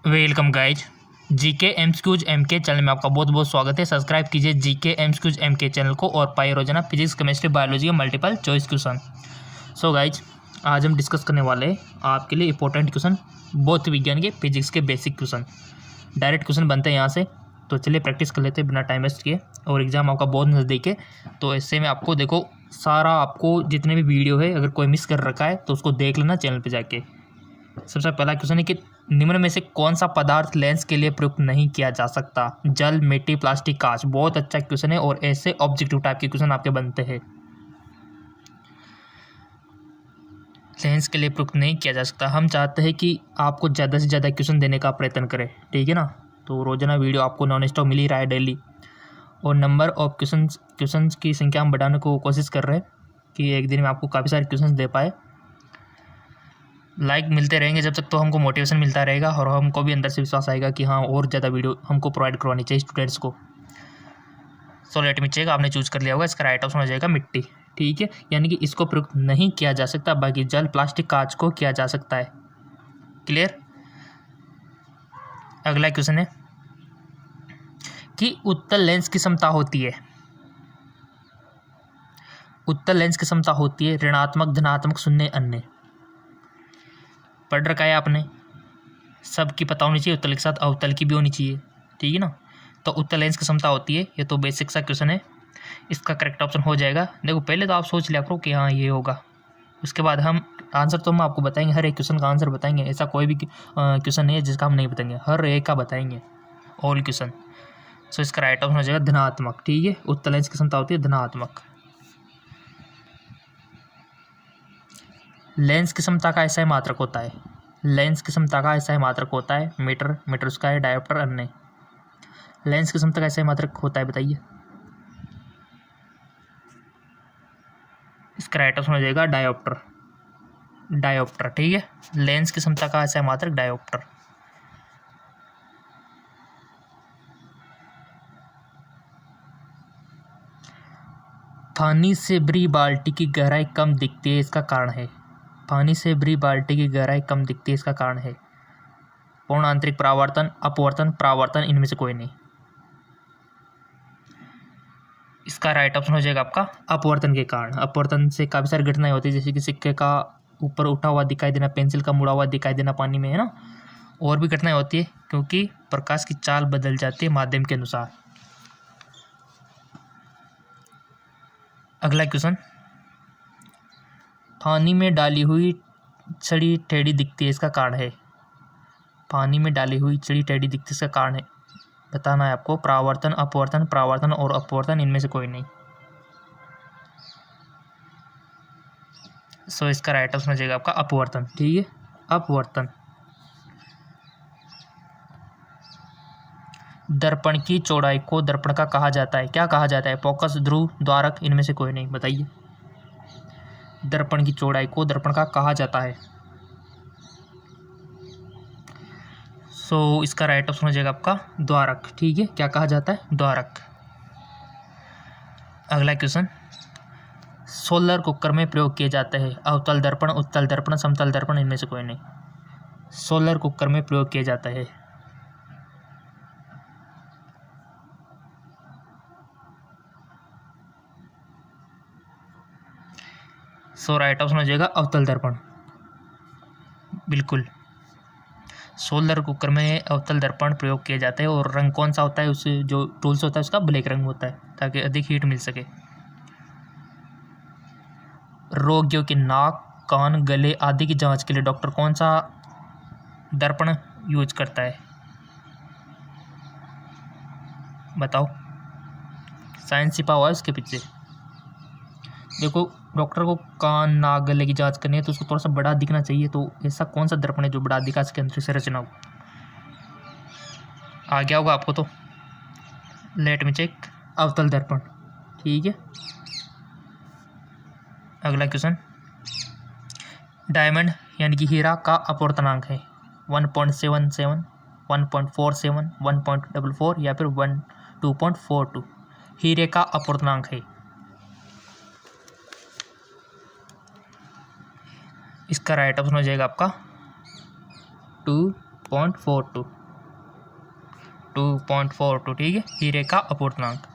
Welcome guys. GK MCQs MK channel में आपका बहुत बहुत स्वागत है। सब्सक्राइब कीजिए जीके एमसीक्यूज एमके चैनल को और पाइए रोजाना फिजिक्स केमिस्ट्री बायोलॉजी के multiple choice question. So guys, आज हम डिस्कस करने वाले हैं आपके लिए इंपॉर्टेंट क्वेश्चन, भौतिक विज्ञान के फिजिक्स के बेसिक क्वेश्चन। डायरेक्ट क्वेश्चन बनते हैं यहाँ से, तो चलिए प्रैक्टिस कर लेते हैं बिना टाइम वेस्ट किए। और एग्जाम आपका बहुत नज़दीक है, तो ऐसे में आपको देखो सारा आपको जितने भी वीडियो है अगर कोई मिस कर रखा है तो उसको देख लेना चैनल पर जाके। सबसे पहला क्वेश्चन है कि निम्न में से कौन सा पदार्थ लेंस के लिए प्रयुक्त नहीं किया जा सकता? जल, मिट्टी, प्लास्टिक, कांच। बहुत अच्छा क्वेश्चन है और ऐसे ऑब्जेक्टिव टाइप के क्वेश्चन आपके बनते हैं। लेंस के लिए प्रयुक्त नहीं किया जा सकता। हम चाहते हैं कि आपको ज़्यादा से ज़्यादा क्वेश्चन देने का प्रयत्न करें, ठीक है ना। तो रोजाना वीडियो आपको नॉन स्टॉप मिल ही रहा है डेली, और नंबर ऑफ क्वेश्चन की संख्या हम बढ़ाने को कोशिश कर रहे हैं कि एक दिन में आपको काफ़ी सारे क्वेश्चन दे पाए। लाइक मिलते रहेंगे जब तक, तो हमको मोटिवेशन मिलता रहेगा और हमको भी अंदर से विश्वास आएगा कि हाँ और ज़्यादा वीडियो हमको प्रोवाइड करवानी चाहिए स्टूडेंट्स को। सो लेट मी चेक, आपने चूज कर लिया होगा, इसका राइट ऑप्शन हो जाएगा मिट्टी, ठीक है। यानी कि इसको प्रयुक्त नहीं किया जा सकता, बाकी जल, प्लास्टिक, कांच को किया जा सकता है। क्लियर। अगला क्वेश्चन है कि उत्तल लेंस की क्षमता होती है। उत्तल लेंस की क्षमता होती है ऋणात्मक, धनात्मक, शून्य, अन्य। पढ़ रखा है आपने, सबकी पता होनी चाहिए, उत्तल के साथ अवतल की भी होनी चाहिए, ठीक है ना। तो उत्तल लेंस की क्षमता होती है, ये तो बेसिक सा क्वेश्चन है। इसका करेक्ट ऑप्शन हो जाएगा, देखो पहले तो आप सोच लिया करो कि हाँ ये होगा, उसके बाद हम आंसर तो हम आपको बताएंगे, हर एक क्वेश्चन का आंसर बताएंगे। ऐसा कोई भी क्वेश्चन नहीं है जिसका हम नहीं बताएंगे, हर एक का बताएंगे, ऑल क्वेश्चन। सो इसका राइट ऑप्शन हो जाएगा धनात्मक, ठीक है। उत्तल लेंस की क्षमता होती है धनात्मक। लेंस की क्षमता का ऐसा मात्रक होता है, लेंस की क्षमता का ऐसा मात्रक होता है मीटर, मीटर स्क्वायर, डायोप्टर, अन्य। लेंस की क्षमता का ऐसा मात्रक होता है, बताइए। इसका राइट ऑप्शन हो जाएगा डायोप्टर, डायोप्टर, ठीक है। लेंस की क्षमता का ऐसा मात्रक डायोप्टर। पानी से भरी बाल्टी की गहराई कम दिखती है, इसका कारण है। पानी से भरी बाल्टी की गहराई कम दिखती है, इसका कारण है पूर्ण आंतरिक परावर्तन, अपवर्तन, परावर्तन, इनमें से कोई नहीं। इसका राइट ऑप्शन हो जाएगा आपका अपवर्तन के कारण। अपवर्तन से काफ़ी सारी घटनाएं होती है, जैसे कि सिक्के का ऊपर उठा हुआ दिखाई देना, पेंसिल का मुड़ा हुआ दिखाई देना पानी में, है ना। और भी घटनाएं होती है क्योंकि प्रकाश की चाल बदल जाती है माध्यम के अनुसार। अगला क्वेश्चन, पानी में डाली हुई छड़ी टेढ़ी दिखती है, इसका कारण है। पानी में डाली हुई छड़ी टेढ़ी दिखती है, इसका कारण है, बताना है आपको। परावर्तन, अपवर्तन, परावर्तन और अपवर्तन, इनमें से कोई नहीं। सो इसका राइट ऑप्शन हो जाएगा आपका अपवर्तन, ठीक है, अपवर्तन। दर्पण की चौड़ाई को दर्पण का कहा जाता है, क्या कहा जाता है? फोकस, ध्रुव, द्वारक, इनमें से कोई नहीं, बताइए। दर्पण की चौड़ाई को दर्पण का कहा जाता है। सो इसका राइट ऑप्शन हो जाएगा आपका द्वारक, ठीक है। क्या कहा जाता है? द्वारक। अगला क्वेश्चन, सोलर कुकर में प्रयोग किए जाते हैं अवतल दर्पण, उत्तल दर्पण, समतल दर्पण, इनमें से कोई नहीं। सोलर कुकर में प्रयोग किए जाते हैं। सो राइट ऑप्शन हो जाएगा अवतल दर्पण, बिल्कुल। सोलर कुकर में अवतल दर्पण प्रयोग किए जाते हैं। और रंग कौन सा होता है? उस जो टूल्स होता है उसका ब्लैक रंग होता है, ताकि अधिक हीट मिल सके। रोगियों के नाक, कान, गले आदि की जांच के लिए डॉक्टर कौन सा दर्पण यूज करता है, बताओ। साइंस छिपा हुआ है उसके पीछे। देखो, डॉक्टर को कान, नाक, गले की जांच करनी है तो उसको थोड़ा सा बड़ा दिखना चाहिए, तो ऐसा कौन सा दर्पण है जो बड़ा दिखा सके, अंदर से रचना हो। आ गया होगा आपको तो, लेट मी चेक, अवतल दर्पण, ठीक है। अगला क्वेश्चन, डायमंड यानी कि हीरा का अपवर्तनांक है 1.77, 1.47, 1.44 या फिर 2.42। हीरे का अपवर्तनांक है, इसका राइट ऑप्शन हो जाएगा आपका 2.42। 2.42, ठीक है, हीरे का अपूर्णांक।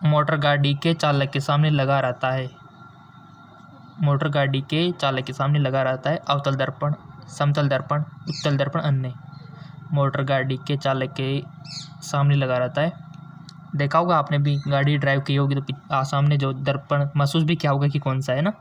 मोटर गाड़ी के चालक के सामने लगा रहता है, मोटर गाड़ी के चालक के सामने लगा रहता है अवतल दर्पण, समतल दर्पण, उत्तल दर्पण, अन्य। मोटर गाड़ी के चालक के सामने लगा रहता है, देखा होगा आपने भी, गाड़ी ड्राइव की होगी तो सामने जो दर्पण महसूस भी किया होगा कि कौन सा है ना।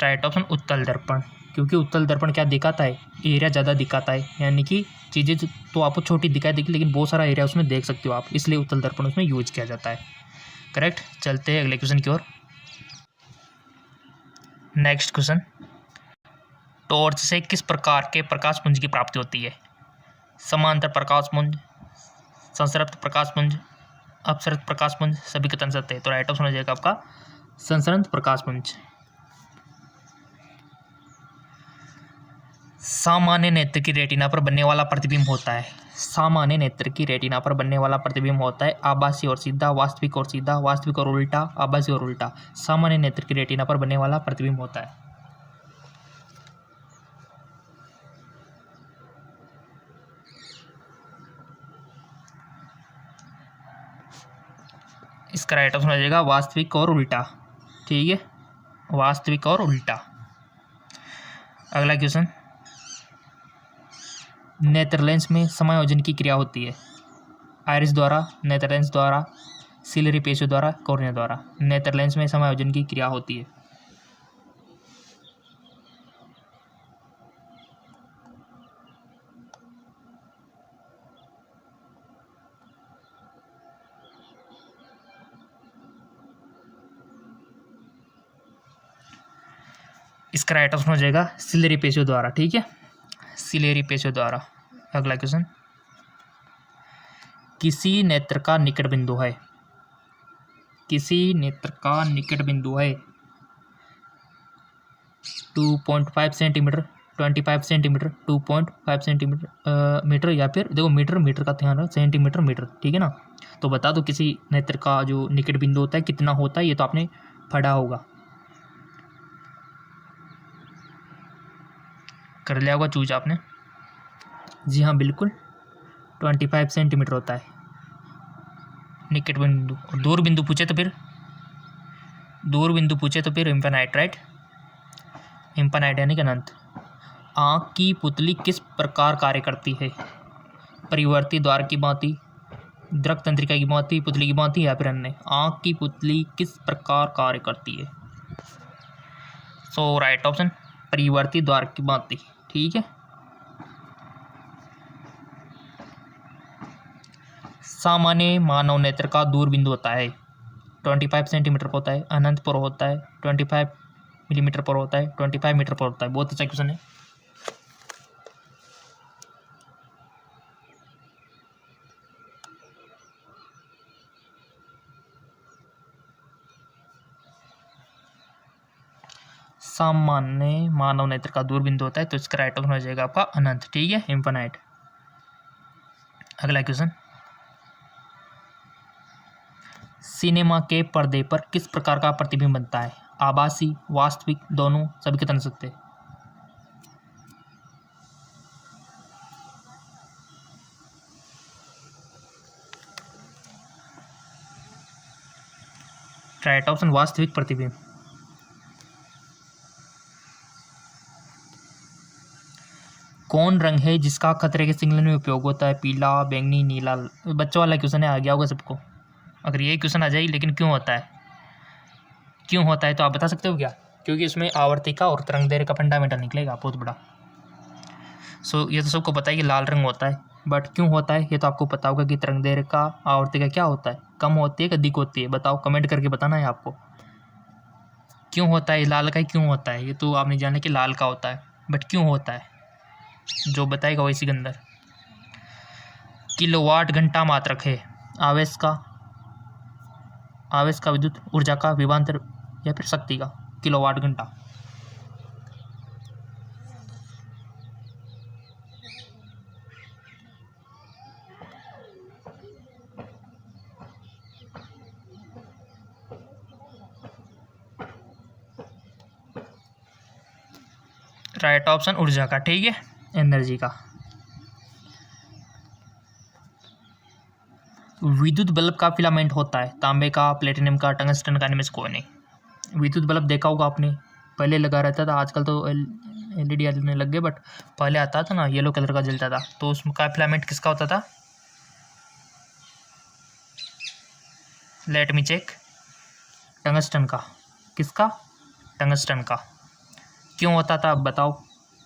राइट ऑप्शन उत्तल दर्पण, क्योंकि उत्तल दर्पण क्या दिखाता है, एरिया ज़्यादा दिखाता है, यानी कि चीज़ें तो आपको छोटी दिखाई देगी लेकिन बहुत सारा एरिया उसमें देख सकते हो आप, इसलिए उत्तल दर्पण उसमें यूज किया जाता है। करेक्ट। चलते हैं अगले क्वेश्चन की ओर। नेक्स्ट क्वेश्चन, टॉर्च से किस प्रकार के प्रकाश पुंज की प्राप्ति होती है? समांतर प्रकाश पुंज, संसर्पित प्रकाश पुंज, अपसरित प्रकाश पुंज, सभी कथन सत्य है। तो राइट ऑप्शन हो जाएगा आपका संसरित प्रकाश पुंज। सामान्य नेत्र की रेटिना पर बनने वाला प्रतिबिंब होता है, सामान्य नेत्र की रेटिना पर बनने वाला प्रतिबिंब होता है आभासी और सीधा, वास्तविक और सीधा, वास्तविक और उल्टा, आभासी और उल्टा। सामान्य नेत्र की रेटिना पर बनने वाला प्रतिबिंब होता है। इसका राइट ऑप्शन हो जाएगा वास्तविक और उल्टा, ठीक है, वास्तविक और उल्टा। अगला क्वेश्चन, नेत्र लेंस में समायोजन की क्रिया होती है आइरिस द्वारा, नेत्र लेंस द्वारा, सिलरी पेशियों द्वारा, कॉर्निया द्वारा। नेत्र लेंस में समायोजन की क्रिया होती है। इसका राइट ऑप्शन हो जाएगा सिलरी पेशियों द्वारा, ठीक है, सिलेरी पेशियों द्वारा। अगला क्वेश्चन, किसी नेत्र का निकट बिंदु है, किसी नेत्र का निकट बिंदु है 2.5 सेंटीमीटर, 25 सेंटीमीटर, 2.5 सेंटीमीटर मीटर, या फिर देखो मीटर का ध्यान रखो, सेंटीमीटर मीटर, ठीक है ना। तो बता दो किसी नेत्र का जो निकट बिंदु होता है कितना होता है, ये तो आपने पढ़ा होगा, कर लिया होगा चूज आपने। जी हाँ बिल्कुल, 25 सेंटीमीटर होता है निकट बिंदु। और दूर बिंदु पूछे तो फिर, दूर बिंदु पूछे तो फिर इम्फानाइट, राइट, इम्फानाइट यानी कि अनंत। आँख की पुतली किस प्रकार कार्य करती है? परिवर्ती द्वार की भांति, द्रक तंत्रिका की भांति, पुतली की भांति, या फिर अन्य। आँख की पुतली किस प्रकार कार्य करती है? सो राइट ऑप्शन परिवर्ती द्वार की भांति, ठीक है। सामान्य मानव नेत्र का दूर बिंदु होता है 25 सेंटीमीटर पर होता है, अनंत पर होता है 25 मिलीमीटर पर होता है, 25 मीटर पर होता है। बहुत अच्छा क्वेश्चन है। सामान्य मानव नेत्र का दूर बिंदु होता है, तो इसका राइट ऑप्शन हो जाएगा आपका अनंत, ठीक है, इन्फिनाइट। अगला क्वेश्चन, सिनेमा के पर्दे पर किस प्रकार का प्रतिबिंब बनता है? आभासी, वास्तविक, दोनों, सभी कथन सत्य। राइट ऑप्शन वास्तविक प्रतिबिंब। कौन रंग है जिसका खतरे के सिग्नल में उपयोग होता है? पीला, बैंगनी, नीला। बच्चों वाला क्वेश्चन है, आ गया होगा सबको। अगर ये क्वेश्चन आ जाए, लेकिन क्यों होता है, क्यों होता है तो आप बता सकते हो क्या? क्योंकि इसमें आवर्तिका और तरंग दैर्ध्य का फंडामेंटल निकलेगा बहुत बड़ा। ये तो सबको पता है कि लाल रंग होता है, बट क्यों होता है ये तो आपको पता होगा कि तरंग दैर्ध्य का आवर्तिका क्या होता है, कम होती है कि अधिक होती है? बताओ, कमेंट करके बताना है आपको क्यों होता है, लाल का ही क्यों होता है। ये तो आपने जाना कि लाल का होता है, बट क्यों होता है जो बताएगा वही सिकंदर। किलोवाट घंटा मात्रक है आवेश का, विद्युत ऊर्जा का, विभवांतर, या फिर शक्ति का? किलोवाट घंटा। राइट ऑप्शन ऊर्जा का, ठीक है, एनर्जी का। विद्युत बल्ब का फिलामेंट होता है तांबे का, प्लेटिनम का, टंगस्टन का, इनमें से कोई नहीं। विद्युत बल्ब देखा होगा आपने, पहले लगा रहता था, आजकल तो एलईडी आने लग गए, बट पहले आता था ना येलो कलर का जलता था, तो उसका फिलामेंट किसका होता था? Let me check. टंगस्टन का। किसका? टंगस्टन का। क्यों होता था अब बताओ?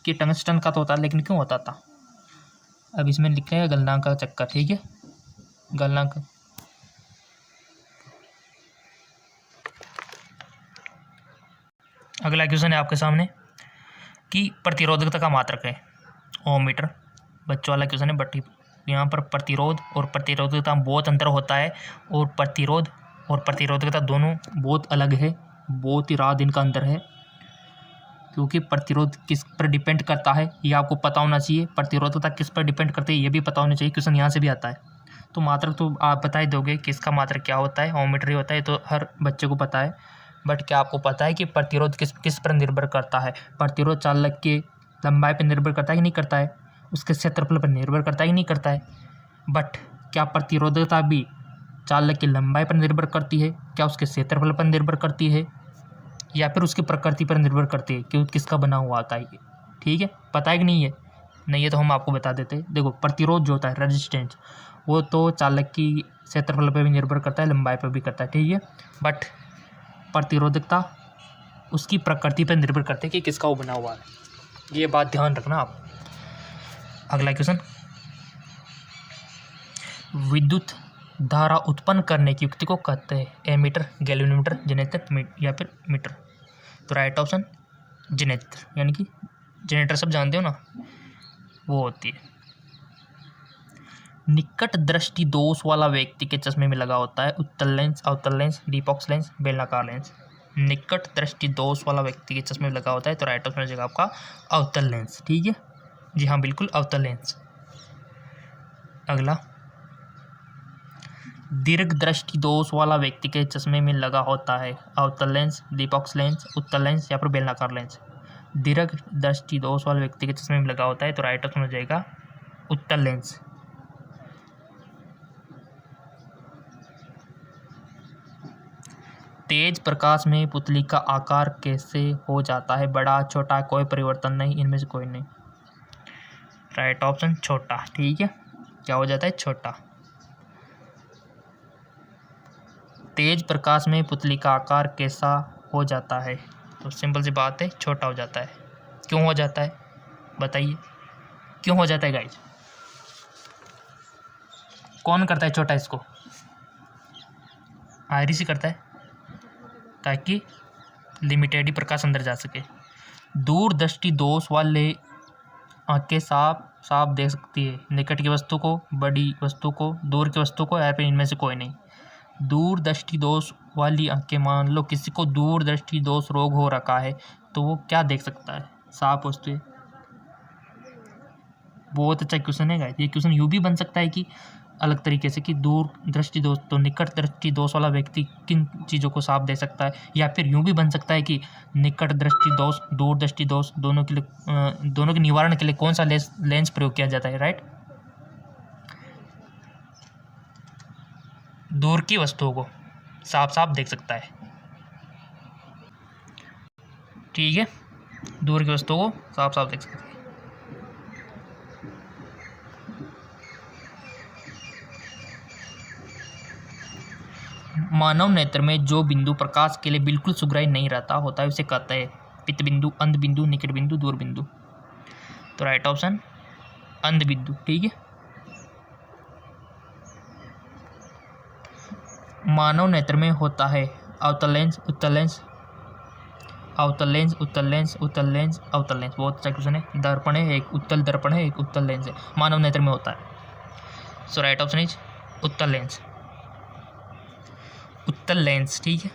कि टंगस्टन का तो होता, लेकिन क्यों होता था? अब इसमें लिखा है गलनांक का चक्कर, ठीक है, गलनांक। अगला क्वेश्चन है आपके सामने कि प्रतिरोधकता का मात्रक है ओम मीटर। बच्चों वाला क्वेश्चन है, बट यहाँ पर प्रतिरोध और प्रतिरोधकता में बहुत अंतर होता है, और प्रतिरोध और प्रतिरोधकता दोनों बहुत अलग है, बहुत ही रात दिन का अंतर है। क्योंकि प्रतिरोध किस पर डिपेंड करता है ये आपको पता होना चाहिए, प्रतिरोधकता किस पर डिपेंड करती है ये भी पता होना चाहिए। क्वेश्चन यहाँ से भी आता है, तो मात्रक तो आप बता ही दोगे कि इसका मात्रक क्या होता है, ओम मीटर ही होता है, तो हर बच्चे को पता है। बट क्या आपको पता है कि प्रतिरोध किस पर निर्भर करता है? प्रतिरोध चालक के लंबाई पर निर्भर करता है कि नहीं करता है? उसके क्षेत्रफल पर निर्भर करता है कि नहीं करता है? बट क्या प्रतिरोधकता भी चालक की लंबाई पर निर्भर करती है? क्या उसके क्षेत्रफल पर निर्भर करती है, या फिर उसकी प्रकृति पर निर्भर करती है कि किसका बना हुआ आता है? ठीक है, पता है कि नहीं है? नहीं है तो हम आपको बता देते हैं। देखो, प्रतिरोध जो होता है, रेजिस्टेंस, वो तो चालक की क्षेत्रफल पर भी निर्भर करता है, लंबाई पर भी करता है, ठीक है। बट प्रतिरोधकता उसकी प्रकृति पर निर्भर करती है कि किसका वो बना हुआ है, ये बात ध्यान रखना आप। अगला क्वेश्चन, विद्युत धारा उत्पन्न करने की युक्ति को कहते हैं एमीटर, गैल्वेनोमीटर, जनरेटर या फिर मीटर? तो राइट ऑप्शन जनरेटर, यानी कि जनरेटर सब जानते हो ना, वो होती है। निकट दृष्टि दोष वाला व्यक्ति के चश्मे में लगा होता है उत्तल लेंस, अवतल लेंस, डीपॉक्स लेंस, बेलनाकार लेंस। निकट दृष्टि दोष वाला व्यक्ति के चश्मे में लगा होता है, तो राइट ऑप्शन हो जाएगा आपका अवतल लेंस, ठीक है। जी हाँ, बिल्कुल अवतल लेंस। अगला, दीर्घ दृष्टि दोष वाला व्यक्ति के चश्मे में लगा होता है अवतल लेंस, डीपॉक्स लेंस, उत्तल लेंस या फिर बेलनाकार लेंस। दीर्घ दृष्टि दोष वाले व्यक्ति के चश्मे में लगा होता है, तो राइट ऑप्शन हो जाएगा उत्तल लेंस। तेज प्रकाश में पुतली का आकार कैसे हो जाता है? बड़ा, छोटा, कोई परिवर्तन नहीं, इनमें से कोई नहीं। राइट ऑप्शन छोटा, ठीक है, क्या हो जाता है? छोटा। तेज प्रकाश में पुतली का आकार कैसा हो जाता है? तो सिंपल सी बात है, छोटा हो जाता है। क्यों हो जाता है बताइए, क्यों हो जाता है गाइज? कौन करता है छोटा इसको? आयरिस ही करता है, ताकि लिमिटेड ही प्रकाश अंदर जा सके। दूर दृष्टि दोष वाले आंखें साफ देख सकती है निकट की वस्तु को, बड़ी वस्तु को, दूर की वस्तु को, या फिर इनमें से कोई नहीं। दूर दृष्टि दोष वाली आंखें, मान लो किसी को दूर दृष्टि दोष रोग हो रखा है, तो वो क्या देख सकता है? साफ वस्तु। बहुत अच्छा क्वेश्चन है गाइस। ये क्वेश्चन यूँ भी बन सकता है कि अलग तरीके से, कि दूर दृष्टि दोष, तो निकट दृष्टि दोष वाला व्यक्ति किन चीज़ों को साफ देख सकता है, या फिर यूँ भी बन सकता है कि निकट दृष्टि दोष, दूर दृष्टि दोष, दोनों के लिए, दोनों के निवारण के लिए कौन सा लेंस प्रयोग किया जाता है? राइट, दूर की वस्तुओं को साफ देख सकता है, ठीक है, दूर की वस्तुओं को साफ देख सकता है। मानव नेत्र में जो बिंदु प्रकाश के लिए बिल्कुल सुग्राही नहीं रहता होता है, उसे कहते हैं पित्त बिंदु, अंध बिंदु, निकट बिंदु, दूर बिंदु। तो राइट ऑप्शन अंध बिंदु, ठीक है। मानव नेत्र में होता है अवतल लेंस, उत्तल लेंस, अवतल लेंस, उत्तल लेंस, उत्तल लेंस, अवतल लेंस। बहुत अच्छा क्वेश्चन है। दर्पण है, एक उत्तल दर्पण है, एक उत्तल लेंस है, मानव नेत्र में होता है। सो राइट ऑप्शन इज उत्तल लेंस, उत्तल लेंस, ठीक है।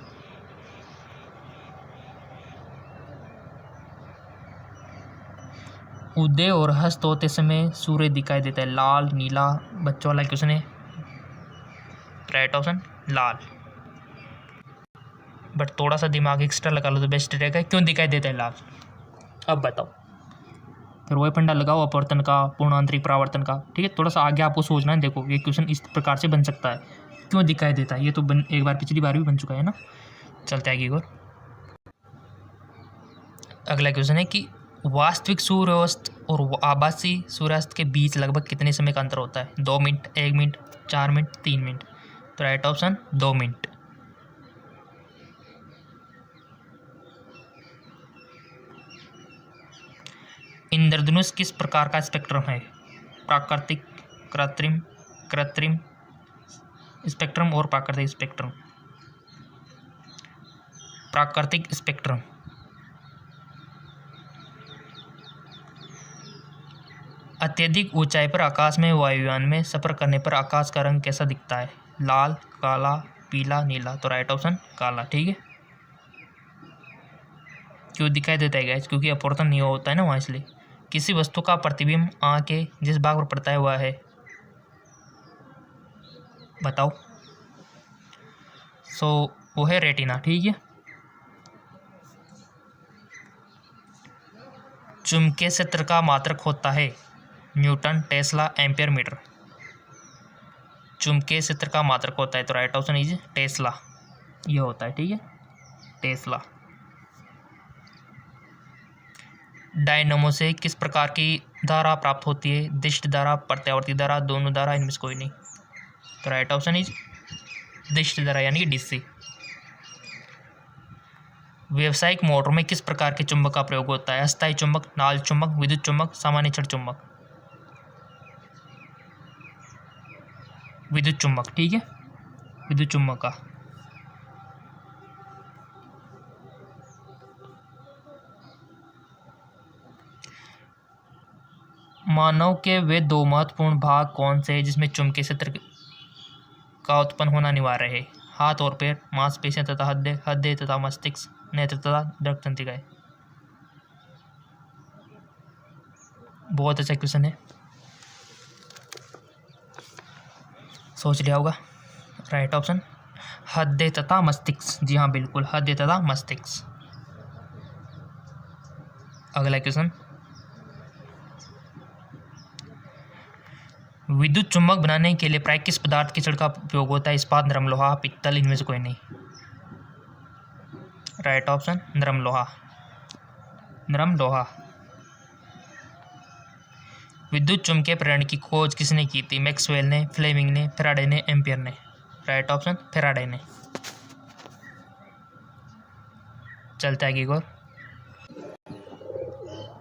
उदय और हस्त होते समय सूर्य दिखाई देता है लाल, नीला। बच्चों वाला क्वेश्चन है, राइट ऑप्शन लाल। बट थोड़ा सा दिमाग एक्स्ट्रा लगा लो तो बेस्ट रहेगा। क्यों दिखाई देता है लाल? अब बताओ। फिर वही फंडा लगाओ अपवर्तन का, पूर्ण आंतरिक परावर्तन का। ठीक है, थोड़ा सा आगे आपको सोचना है। देखो ये क्वेश्चन इस प्रकार से बन सकता है, क्यों दिखाई देता है, ये तो एक बार पिछली बार भी बन चुका है ना। चलते आगे और अगला क्वेश्चन है कि वास्तविक सूर्यास्त और आभासी सूर्यास्त के बीच लगभग कितने समय का अंतर होता है? 2 मिनट, 1 मिनट, 4 मिनट, 3 मिनट। तो राइट ऑप्शन 2 मिनट। इंद्रधनुष किस प्रकार का स्पेक्ट्रम है? प्राकृतिक, कृत्रिम, कृत्रिम स्पेक्ट्रम और प्राकृतिक स्पेक्ट्रम। प्राकृतिक स्पेक्ट्रम। अत्यधिक ऊंचाई पर आकाश में वायुयान में सफर करने पर आकाश का रंग कैसा दिखता है? लाल, काला, पीला, नीला। तो राइट ऑप्शन काला। ठीक है, क्यों दिखाई देता है गाइस? क्योंकि अपवर्तन नहीं होता है ना वहाँ, इसलिए। किसी वस्तु का प्रतिबिंब आँख के जिस भाग पर पड़ता है वह है, बताओ। वो है रेटिना। ठीक है, चुंबकीय क्षेत्र का मात्रक होता है न्यूटन, टेस्ला, एम्पियर, मीटर। चुंबकीय क्षेत्र का मात्रक होता है, तो राइट ऑप्शन इज टेस्ला, ये होता है। ठीक है, टेस्ला। डायनमो से किस प्रकार की धारा प्राप्त होती है? दिष्ट धारा, प्रत्यावर्ती धारा, दोनों धारा, इनमें से कोई नहीं। तो राइट ऑप्शन इज दिष्ट धारा यानी कि डीसी। व्यावसायिक मोटर में किस प्रकार के चुंबक का प्रयोग होता है? अस्थायी चुंबक, नाल चुंबक, विद्युत चुंबक, सामान्य क्षण चुंबक। विद्युत चुंबक। ठीक है, विद्युत चुंबक का। मानव के वे 2 महत्वपूर्ण भाग कौन से हैं जिसमें चुंबकीय क्षेत्र का उत्पन्न होना अनिवार्य है? हाथ और पैर, मांसपेशियां तथा हृदय तथा मस्तिष्क, नेत्र तथा दृक तंत्रिकाएं। बहुत अच्छा क्वेश्चन है, सोच लिया होगा। राइट ऑप्शन हृदय तथा मस्तिष्क। जी हाँ, बिल्कुल, हृदय तथा मस्तिष्क। अगला क्वेश्चन, विद्युत चुंबक बनाने के लिए प्राय किस पदार्थ की छड़ का उपयोग होता है? इस्पात, नरम लोहा, पित्तल, इनमें से कोई नहीं। राइट ऑप्शन नरम लोहा, नरम लोहा। विद्युत चुंबकीय प्रेरण की खोज किसने की थी? मैक्सवेल ने, फ्लेमिंग ने, फैराडे ने, एम्पियर ने। राइट ऑप्शन फैराडे ने। चलते आगे और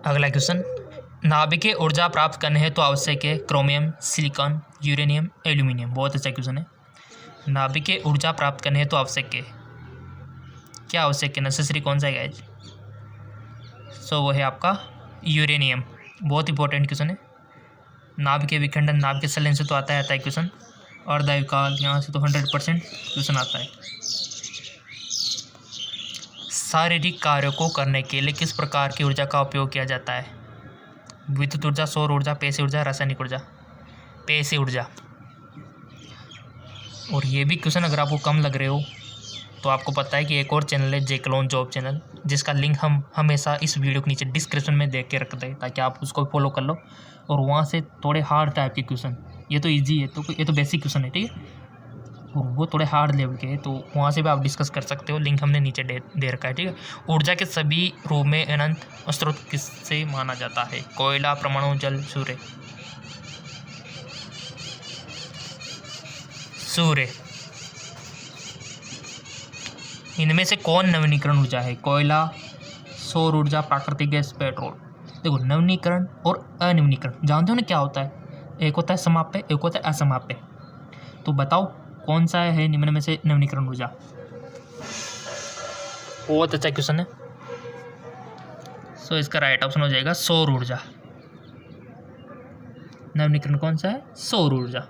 अगला क्वेश्चन, नाभिकीय ऊर्जा प्राप्त करने हेतु आवश्यक है क्रोमियम, सिलिकॉन, यूरेनियम, एल्यूमिनियम। बहुत अच्छा क्वेश्चन है। नाभिकीय ऊर्जा प्राप्त करने हेतु आवश्यक है, क्या आवश्यक है? नेसेसरी कौन सा है गाइस? वो है आपका यूरेनियम। बहुत इंपॉर्टेंट क्वेश्चन है। नाभिकीय विखंडन, नाभिकीय संलयन से तो आता है क्वेश्चन। अर्धआयुकाल, यहाँ से तो 100% क्वेश्चन आता है। शारीरिक कार्यों को करने के लिए किस प्रकार की ऊर्जा का उपयोग किया जाता है? विद्युत ऊर्जा, सौर ऊर्जा, पेशीय ऊर्जा, रासायनिक ऊर्जा। पेशीय ऊर्जा। और ये भी क्वेश्चन अगर आपको कम लग रहे हो तो आपको पता है कि एक और चैनल है जेक्लोन जॉब चैनल, जिसका लिंक हम हमेशा इस वीडियो के नीचे डिस्क्रिप्शन में देख के रख दें, ताकि आप उसको फॉलो कर लो। और वहाँ से थोड़े हार्ड टाइप के क्वेश्चन, ये तो इजी है, तो ये तो बेसिक क्वेश्चन है, ठीक है, और वो थोड़े हार्ड लेवल के हैं, तो वहाँ से भी आप डिस्कस कर सकते हो। लिंक हमने नीचे दे रखा है, ठीक है। ऊर्जा के सभी रूप में अनंत स्रोत किससे माना जाता है? कोयला, परमाणु, जल, सूर्य। सूर्य। इनमें से कौन नवीनीकरण ऊर्जा है? कोयला, सौर ऊर्जा, प्राकृतिक गैस, पेट्रोल। देखो, नवीनीकरण और अनवीनीकरण जानते हो ना क्या होता है? एक होता है समाप्य, एक होता है असमाप्य। तो बताओ कौन सा है निम्न में से नवीनीकरण ऊर्जा? बहुत अच्छा क्वेश्चन है। इसका राइट ऑप्शन हो जाएगा सौर ऊर्जा। नवीनीकरण कौन सा है? सौर ऊर्जा।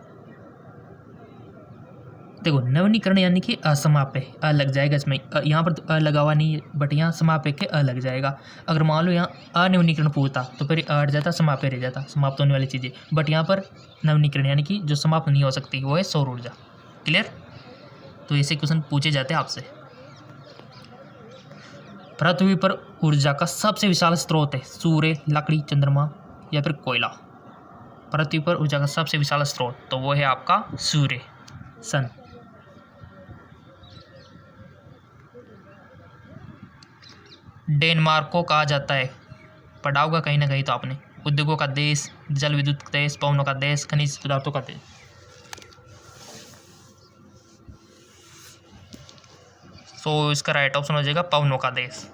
देखो, नवीनीकरण यानी कि असमाप्य, अ लग जाएगा इसमें, यहाँ पर तो अ लगा हुआ नहीं है, बट यहाँ समाप्य के अ लग जाएगा। अगर मान लो यहाँ अनवीनीकरण पूछता तो फिर अ हट जाता, समाप्य रह जाता, समाप्त होने वाली चीज़ें। बट यहाँ पर नवीनीकरण यानी कि जो समाप्त नहीं हो सकती वो है सौर ऊर्जा। क्लियर? तो ऐसे क्वेश्चन पूछे जाते हैं आपसे। पृथ्वी पर ऊर्जा का सबसे विशाल स्रोत है सूर्य, लकड़ी, चंद्रमा, या फिर कोयला। पृथ्वी पर ऊर्जा का सबसे विशाल स्रोत तो वो है आपका सूर्य, सन। डेनमार्क को कहा जाता है, पढ़ा होगा कहीं ना कहीं तो आपने, उद्योगों का देश, जल विद्युत का देश, पवनों का देश, खनिज पदार्थों का देश। तो इसका राइट ऑप्शन हो जाएगा पवनों का देश।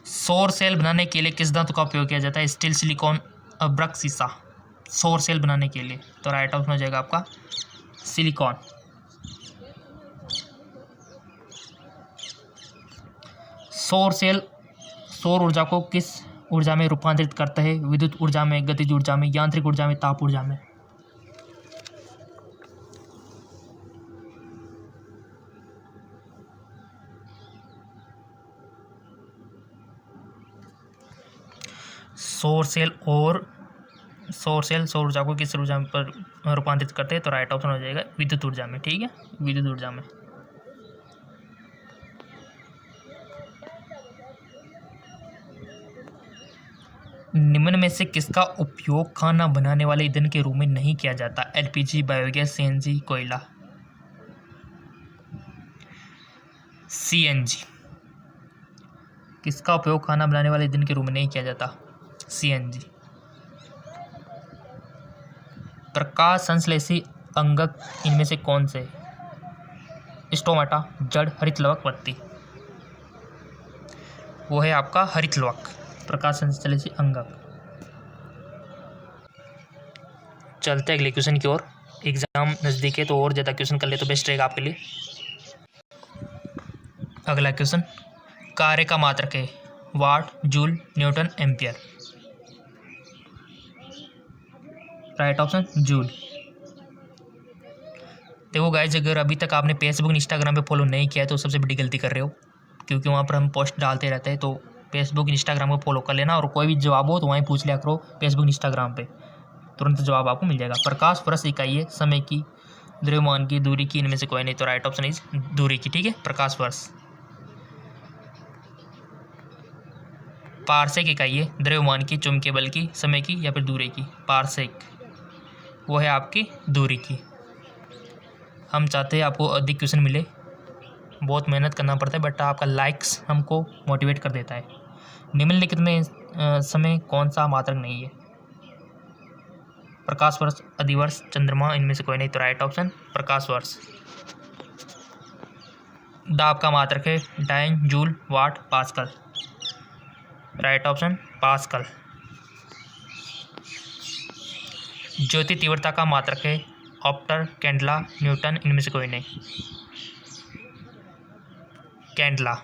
सौर सेल बनाने के लिए किस धातु का उपयोग किया जाता है? स्टील, सिलिकॉन, अभ्रक, सीसा। सौर सेल बनाने के लिए तो राइट ऑप्शन हो जाएगा आपका सिलिकॉन। सौर सेल सौर ऊर्जा को किस ऊर्जा में रूपांतरित करता है? विद्युत ऊर्जा में, गतिज ऊर्जा में, यांत्रिक ऊर्जा में, ताप ऊर्जा में। सौर सेल सौर ऊर्जा को किस ऊर्जा पर रूपांतरित करते हैं? तो राइट ऑप्शन हो जाएगा विद्युत ऊर्जा में। ठीक है, विद्युत ऊर्जा में। निम्न में से किसका उपयोग खाना बनाने वाले ईंधन के रूप में नहीं किया जाता? एलपीजी, बायोगैस, सीएनजी, कोयला। सीएनजी। किसका उपयोग खाना बनाने वाले ईंधन के रूप में नहीं किया जाता? सीएनजी। प्रकाश संश्लेषी अंगक इनमें से कौन से? स्टोमाटा, जड़, हरितलवक, पत्ती। वो है आपका हरितलवक, प्रकाश संश्लेषी अंगक। चलते हैं अगले क्वेश्चन की ओर। एग्जाम नज़दीक है तो और ज़्यादा क्वेश्चन कर ले तो बेस्ट रहेगा आपके लिए। अगला क्वेश्चन, कार्य का मात्रक है? Watt, joule, newton, ampere. Right option joule. देखो गाइज, अगर अभी तक आपने फेसबुक इंस्टाग्राम पे फॉलो नहीं किया है तो सबसे बड़ी गलती कर रहे हो, क्योंकि वहाँ पर हम पोस्ट डालते रहते हैं। तो फेसबुक इंस्टाग्राम को फॉलो कर लेना और कोई भी जवाब हो तो वहीं पूछ लिया करो फेसबुक इंस्टाग्राम पे, तुरंत जवाब आपको मिल जाएगा। प्रकाश वर्ष इकाई है, समय की, द्रव्यमान की, दूरी की, इनमें से कोई नहीं। तो राइट ऑप्शन इज दूरी की। ठीक है, प्रकाश वर्ष। पारसेक इकाई है, द्रव्यमान की, चुंबकीय बल की, समय की या फिर दूरी की। पारसेक वो है आपकी दूरी की। हम चाहते हैं आपको अधिक क्वेश्चन मिले, बहुत मेहनत करना पड़ता है, बट आपका लाइक्स हमको मोटिवेट कर देता है। निम्नलिखित में समय कौन सा मात्रक नहीं है? प्रकाश वर्ष, अधिवर्ष, चंद्रमा, इनमें से कोई नहीं। तो राइट ऑप्शन प्रकाश वर्ष। दाब का मात्रक है? Dyne, joule, watt, pascal. Right option pascal. ज्योति तीव्रता का मात्रक है? ऑप्टर, कैंडला, न्यूटन, इनमें से कोई नहीं। कैंडला।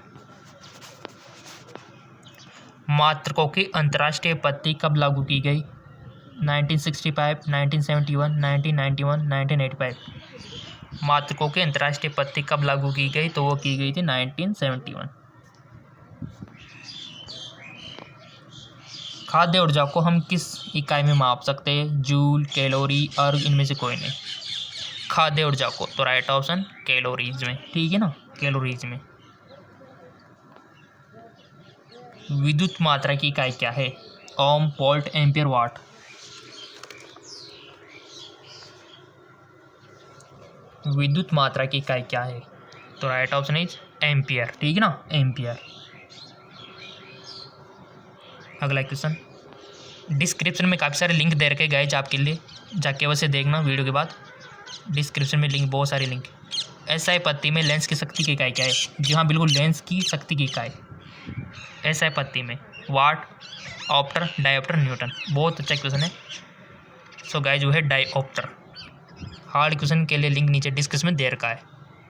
मात्रकों की अंतर्राष्ट्रीय पत्ती कब लागू की गई? 1965, 1971, 1991, 1985। मात्रकों की अंतर्राष्ट्रीय पत्ती कब लागू की गई? तो वो की गई थी 1971। खाद्य ऊर्जा को हम किस इकाई में माप सकते हैं? जूल, कैलोरी, अर्ग, इनमें से कोई नहीं। खाद्य ऊर्जा को तो राइट ऑप्शन कैलोरीज में। ठीक है ना, कैलोरीज में। विद्युत मात्रा की इकाई क्या है? ओम, वोल्ट, एम्पियर, वाट। विद्युत मात्रा की इकाई क्या है? तो राइट ऑप्शन इज एम्पियर। ठीक है ना, एम्पियर। अगला क्वेश्चन, डिस्क्रिप्शन में काफ़ी सारे लिंक दे रखे गाइज आपके लिए, जाके वैसे देखना वीडियो के बाद। डिस्क्रिप्शन में लिंक, बहुत सारे लिंक। एसआई पत्ती में लेंस की शक्ति की इकाई क्या है? जी हाँ, बिल्कुल, लेंस की शक्ति की इकाई एसआई पत्ती में। वाट, ऑप्टर, डायोप्टर, न्यूटन। बहुत अच्छा क्वेश्चन है। सो गाइज वो है डायोप्टर। हार्ड क्वेश्चन के लिए लिंक नीचे डिस्क्रिप्शन में दे रखा है।